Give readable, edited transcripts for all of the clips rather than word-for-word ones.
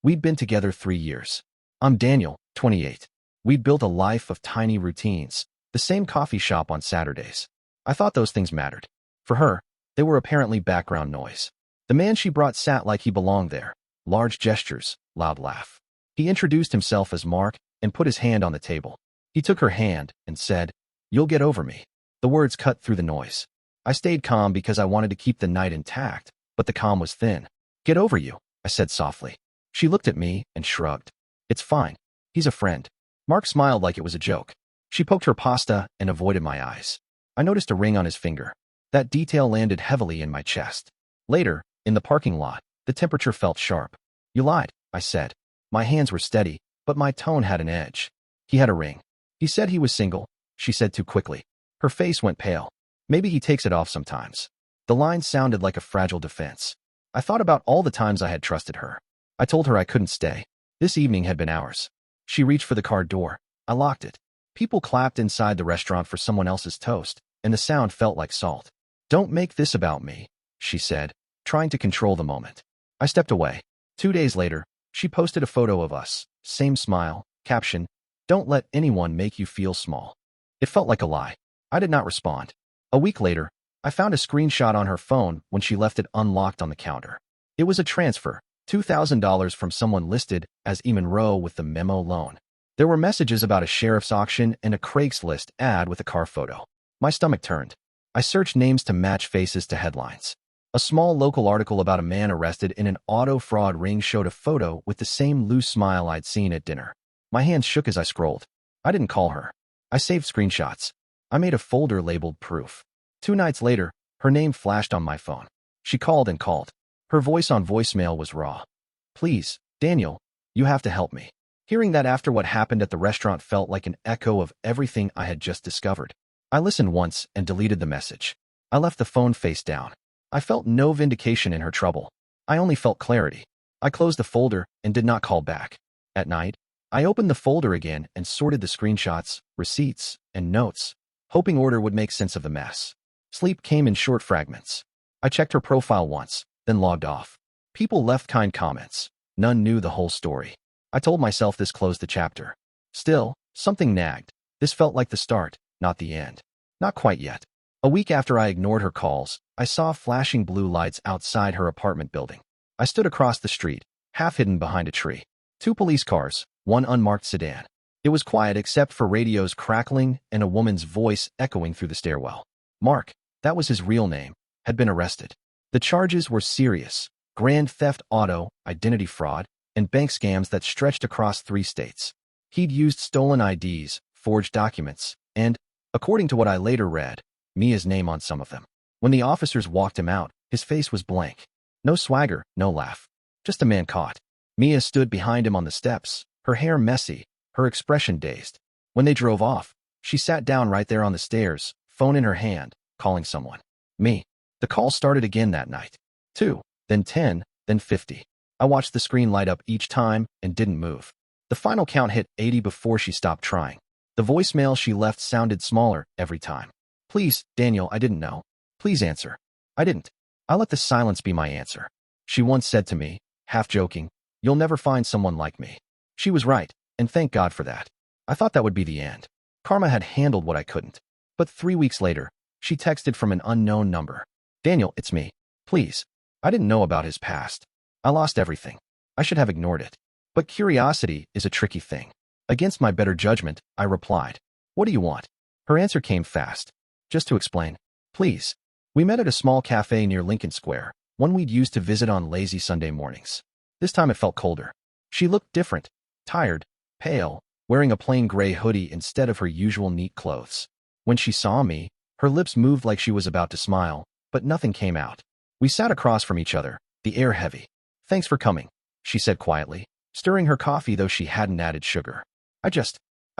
We'd been together 3 years. I'm Daniel, 28. We'd built a life of tiny routines, the same coffee shop on Saturdays. I thought those things mattered. For her, they were apparently background noise. The man she brought sat like he belonged there. Large gestures, loud laugh. He introduced himself as Mark and put his hand on the table. He took her hand and said, "You'll get over me." The words cut through the noise. I stayed calm because I wanted to keep the night intact, but the calm was thin. "Get over you," I said softly. She looked at me and shrugged. "It's fine. He's a friend." Mark smiled like it was a joke. She poked her pasta and avoided my eyes. I noticed a ring on his finger. That detail landed heavily in my chest. Later, in the parking lot, the temperature felt sharp. "You lied," I said. My hands were steady, but my tone had an edge. "He had a ring. He said he was single," she said too quickly. Her face went pale. "Maybe he takes it off sometimes." The line sounded like a fragile defense. I thought about all the times I had trusted her. I told her I couldn't stay. This evening had been ours. She reached for the car door. I locked it. People clapped inside the restaurant for someone else's toast, and the sound felt like salt. "Don't make this about me," she said, trying to control the moment. I stepped away. 2 days later, she posted a photo of us. Same smile, caption, "Don't let anyone make you feel small." It felt like a lie. I did not respond. A week later, I found a screenshot on her phone when she left it unlocked on the counter. It was a transfer, $2,000 from someone listed as E. Monroe with the memo loan. There were messages about a sheriff's auction and a Craigslist ad with a car photo. My stomach turned. I searched names to match faces to headlines. A small local article about a man arrested in an auto fraud ring showed a photo with the same loose smile I'd seen at dinner. My hands shook as I scrolled. I didn't call her. I saved screenshots. I made a folder labeled proof. 2 nights later, her name flashed on my phone. She called and called. Her voice on voicemail was raw. "Please, Daniel, you have to help me." Hearing that after what happened at the restaurant felt like an echo of everything I had just discovered. I listened once and deleted the message. I left the phone face down. I felt no vindication in her trouble. I only felt clarity. I closed the folder and did not call back. At night, I opened the folder again and sorted the screenshots, receipts, and notes, hoping order would make sense of the mess. Sleep came in short fragments. I checked her profile once, then logged off. People left kind comments. None knew the whole story. I told myself this closed the chapter. Still, something nagged. This felt like the start, not the end. Not quite yet. A week after I ignored her calls, I saw flashing blue lights outside her apartment building. I stood across the street, half hidden behind a tree. 2 police cars, 1 unmarked sedan. It was quiet except for radios crackling and a woman's voice echoing through the stairwell. Mark, that was his real name, had been arrested. The charges were serious: grand theft auto, identity fraud, and bank scams that stretched across 3 states. He'd used stolen IDs, forged documents, and, according to what I later read, Mia's name on some of them. When the officers walked him out, his face was blank. No swagger, no laugh. Just a man caught. Mia stood behind him on the steps, her hair messy, her expression dazed. When they drove off, she sat down right there on the stairs, phone in her hand, calling someone. Me. The call started again that night. 2, then 10, then 50. I watched the screen light up each time and didn't move. The final count hit 80 before she stopped trying. The voicemail she left sounded smaller every time. "Please, Daniel, I didn't know. Please answer." I didn't. I let the silence be my answer. She once said to me, half joking, "You'll never find someone like me." She was right, and thank God for that. I thought that would be the end. Karma had handled what I couldn't. But 3 weeks later, she texted from an unknown number. "Daniel, it's me. Please." I didn't know about his past. I lost everything. I should have ignored it. But curiosity is a tricky thing. Against my better judgment, I replied, "What do you want?" Her answer came fast. "Just to explain. Please." We met at a small cafe near Lincoln Square, one we'd used to visit on lazy Sunday mornings. This time it felt colder. She looked different, tired, pale, wearing a plain gray hoodie instead of her usual neat clothes. When she saw me, her lips moved like she was about to smile, but nothing came out. We sat across from each other, the air heavy. "Thanks for coming," she said quietly, stirring her coffee though she hadn't added sugar. I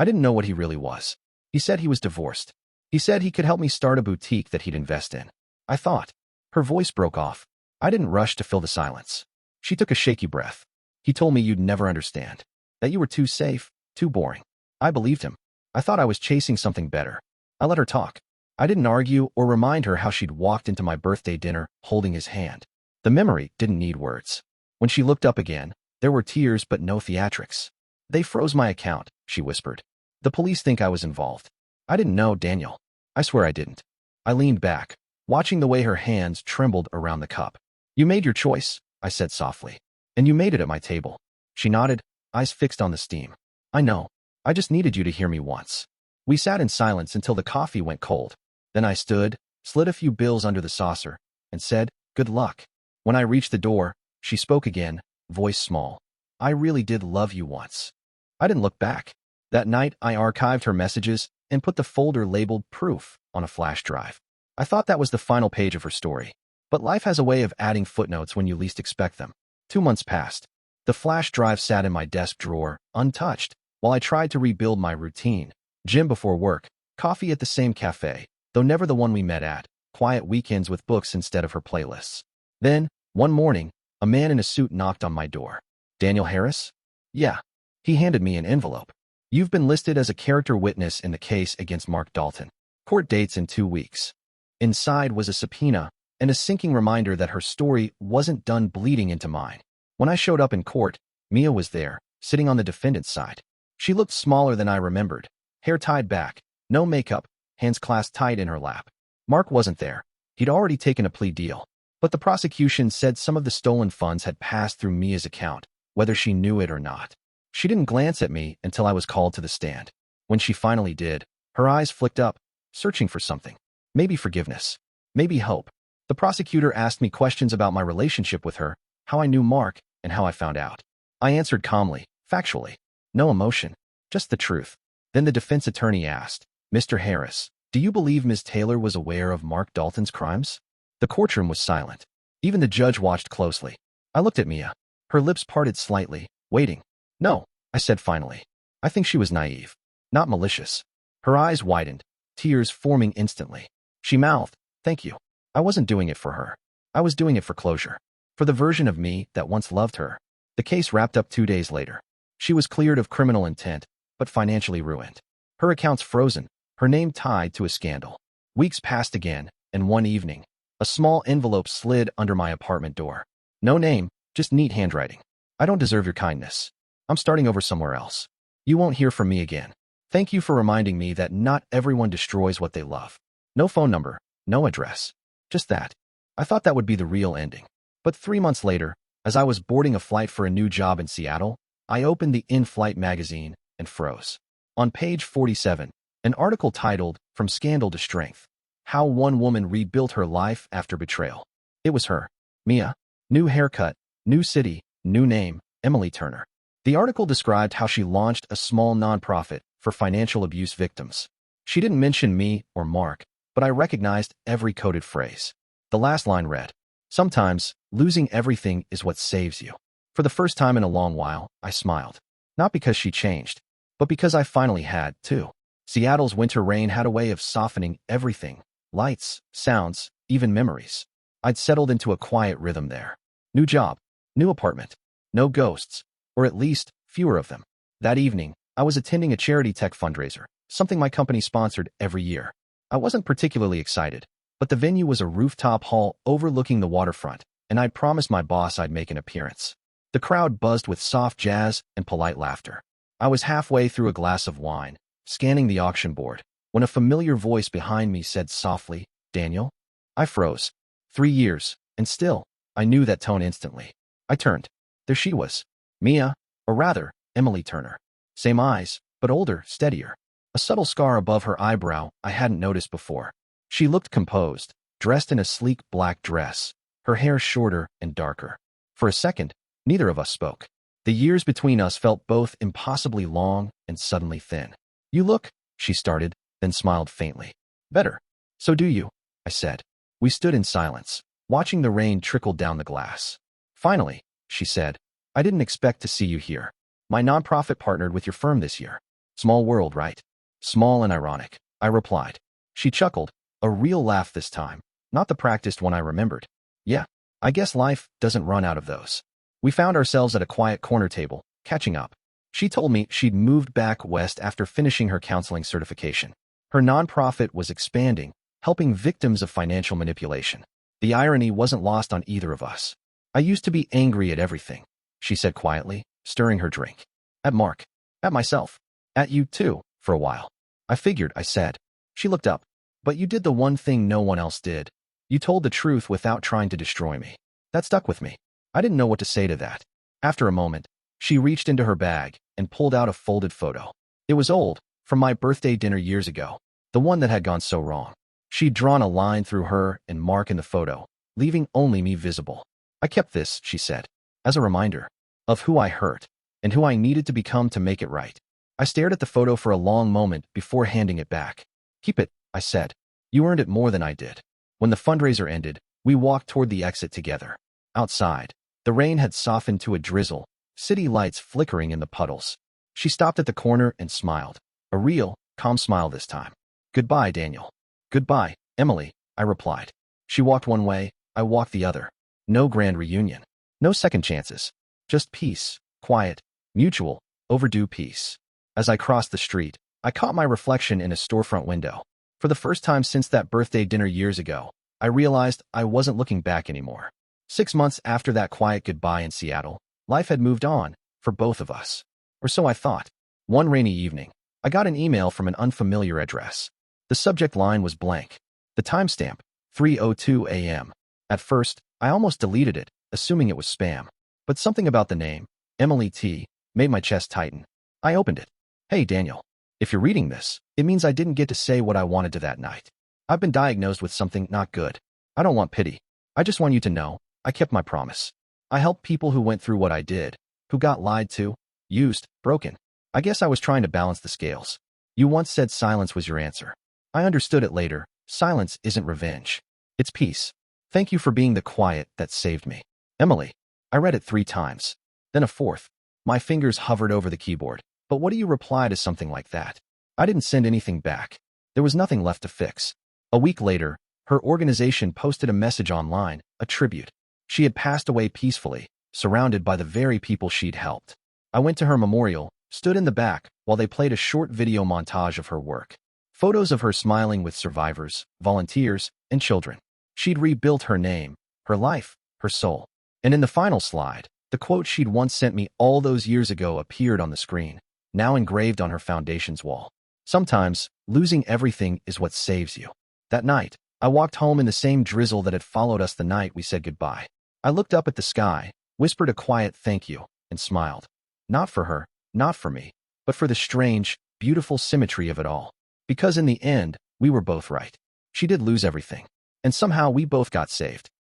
didn't know what he really was. He said he was divorced. He said he could help me start a boutique that he'd invest in. I thought. Her voice broke off. I didn't rush to fill the silence. She took a shaky breath. "He told me you'd never understand. That you were too safe, too boring." I believed him. I thought I was chasing something better. I let her talk. I didn't argue or remind her how she'd walked into my birthday dinner holding his hand. The memory didn't need words. When she looked up again, There were tears but no theatrics. They froze my account, she whispered. The police think I was involved. I didn't know, Daniel. I swear I didn't. I leaned back, watching the way her hands trembled around the cup. You made your choice, I said softly. And you made it at my table. She nodded, eyes fixed on the steam. I know. I just needed you to hear me once. We sat in silence until the coffee went cold. Then I stood, slid a few bills under the saucer, and said, good luck. When I reached the door, she spoke again, voice small. I really did love you once. I didn't look back. That night, I archived her messages and put the folder labeled proof on a flash drive. I thought that was the final page of her story. But life has a way of adding footnotes when you least expect them. 2 months passed. The flash drive sat in my desk drawer, untouched, while I tried to rebuild my routine. Gym before work, coffee at the same cafe, though never the one we met at, quiet weekends with books instead of her playlists. Then, one morning, a man in a suit knocked on my door. Daniel Harris? Yeah. He handed me an envelope. You've been listed as a character witness in the case against Mark Dalton. Court dates in 2 weeks. Inside was a subpoena and a sinking reminder that her story wasn't done bleeding into mine. When I showed up in court, Mia was there, sitting on the defendant's side. She looked smaller than I remembered, hair tied back, no makeup, hands clasped tight in her lap. Mark wasn't there. He'd already taken a plea deal. But the prosecution said some of the stolen funds had passed through Mia's account, whether she knew it or not. She didn't glance at me until I was called to the stand. When she finally did, her eyes flicked up, searching for something. Maybe forgiveness. Maybe hope. The prosecutor asked me questions about my relationship with her, how I knew Mark, and how I found out. I answered calmly, factually. No emotion, just the truth. Then the defense attorney asked, Mr. Harris, do you believe Ms. Taylor was aware of Mark Dalton's crimes? The courtroom was silent. Even the judge watched closely. I looked at Mia. Her lips parted slightly, waiting. No, I said finally. I think she was naive, not malicious. Her eyes widened, tears forming instantly. She mouthed, thank you. I wasn't doing it for her. I was doing it for closure. For the version of me that once loved her. The case wrapped up 2 days later. She was cleared of criminal intent, but financially ruined. Her accounts frozen, her name tied to a scandal. Weeks passed again, and one evening, a small envelope slid under my apartment door. No name, just neat handwriting. I don't deserve your kindness. I'm starting over somewhere else. You won't hear from me again. Thank you for reminding me that not everyone destroys what they love. No phone number, no address. Just that. I thought that would be the real ending. But 3 months later, as I was boarding a flight for a new job in Seattle, I opened the in-flight magazine and froze. On page 47, an article titled, From Scandal to Strength, How One Woman Rebuilt Her Life After Betrayal. It was her, Mia. New haircut, new city, new name, Emily Turner. The article described how she launched a small nonprofit for financial abuse victims. She didn't mention me or Mark, but I recognized every coded phrase. The last line read, sometimes, losing everything is what saves you. For the first time in a long while, I smiled. Not because she changed, but because I finally had, too. Seattle's winter rain had a way of softening everything. Lights, sounds, even memories. I'd settled into a quiet rhythm there. New job, new apartment, no ghosts, or at least, fewer of them. That evening, I was attending a charity tech fundraiser, something my company sponsored every year. I wasn't particularly excited, but the venue was a rooftop hall overlooking the waterfront, and I'd promised my boss I'd make an appearance. The crowd buzzed with soft jazz and polite laughter. I was halfway through a glass of wine, scanning the auction board, when a familiar voice behind me said softly, Daniel? I froze. 3 years, and still, I knew that tone instantly. I turned. There she was. Mia, or rather, Emily Turner. Same eyes, but older, steadier. A subtle scar above her eyebrow I hadn't noticed before. She looked composed, dressed in a sleek black dress, her hair shorter and darker. For a second, neither of us spoke. The years between us felt both impossibly long and suddenly thin. You look, she started, then smiled faintly. Better. So do you, I said. We stood in silence, watching the rain trickle down the glass. Finally, she said, I didn't expect to see you here. My nonprofit partnered with your firm this year. Small world, right? Small and ironic, I replied. She chuckled, a real laugh this time, not the practiced one I remembered. Yeah, I guess life doesn't run out of those. We found ourselves at a quiet corner table, catching up. She told me she'd moved back west after finishing her counseling certification. Her nonprofit was expanding, helping victims of financial manipulation. The irony wasn't lost on either of us. I used to be angry at everything. she said quietly, stirring her drink. At Mark. At myself. At you too, for a while. I figured, I said. She looked up. But you did the one thing no one else did. You told the truth without trying to destroy me. That stuck with me. I didn't know what to say to that. After a moment, she reached into her bag and pulled out a folded photo. It was old, from my birthday dinner years ago, the one that had gone so wrong. She'd drawn a line through her and Mark in the photo, leaving only me visible. I kept this, she said, as a reminder of who I hurt and who I needed to become to make it right. I stared at the photo for a long moment before handing it back. Keep it, I said. You earned it more than I did. When the fundraiser ended, we walked toward the exit together. Outside, the rain had softened to a drizzle, city lights flickering in the puddles. She stopped at the corner and smiled. A real, calm smile this time. Goodbye, Daniel. Goodbye, Emily, I replied. She walked one way, I walked the other. No grand reunion. No second chances. Just peace, quiet, mutual, overdue peace. As I crossed the street, I caught my reflection in a storefront window. For the first time since that birthday dinner years ago, I realized I wasn't looking back anymore. 6 months after that quiet goodbye in Seattle, life had moved on, for both of us. Or so I thought. One rainy evening, I got an email from an unfamiliar address. The subject line was blank. The timestamp, 3:02 a.m. At first, I almost deleted it, assuming it was spam. But something about the name, Emily T., made my chest tighten. I opened it. Hey, Daniel. If you're reading this, it means I didn't get to say what I wanted to that night. I've been diagnosed with something not good. I don't want pity. I just want you to know, I kept my promise. I helped people who went through what I did, who got lied to, used, broken. I guess I was trying to balance the scales. You once said silence was your answer. I understood it later. Silence isn't revenge. It's peace. Thank you for being the quiet that saved me. Emily. I read it 3 times. Then a 4th. My fingers hovered over the keyboard. But what do you reply to something like that? I didn't send anything back. There was nothing left to fix. A week later, her organization posted a message online, a tribute. She had passed away peacefully, surrounded by the very people she'd helped. I went to her memorial, stood in the back, while they played a short video montage of her work. Photos of her smiling with survivors, volunteers, and children. She'd rebuilt her name, her life, her soul. And in the final slide, the quote she'd once sent me all those years ago appeared on the screen, now engraved on her foundation's wall. Sometimes, losing everything is what saves you. That night, I walked home in the same drizzle that had followed us the night we said goodbye. I looked up at the sky, whispered a quiet thank you, and smiled. Not for her, not for me, but for the strange, beautiful symmetry of it all. Because in the end, we were both right. She did lose everything. And somehow we both got saved.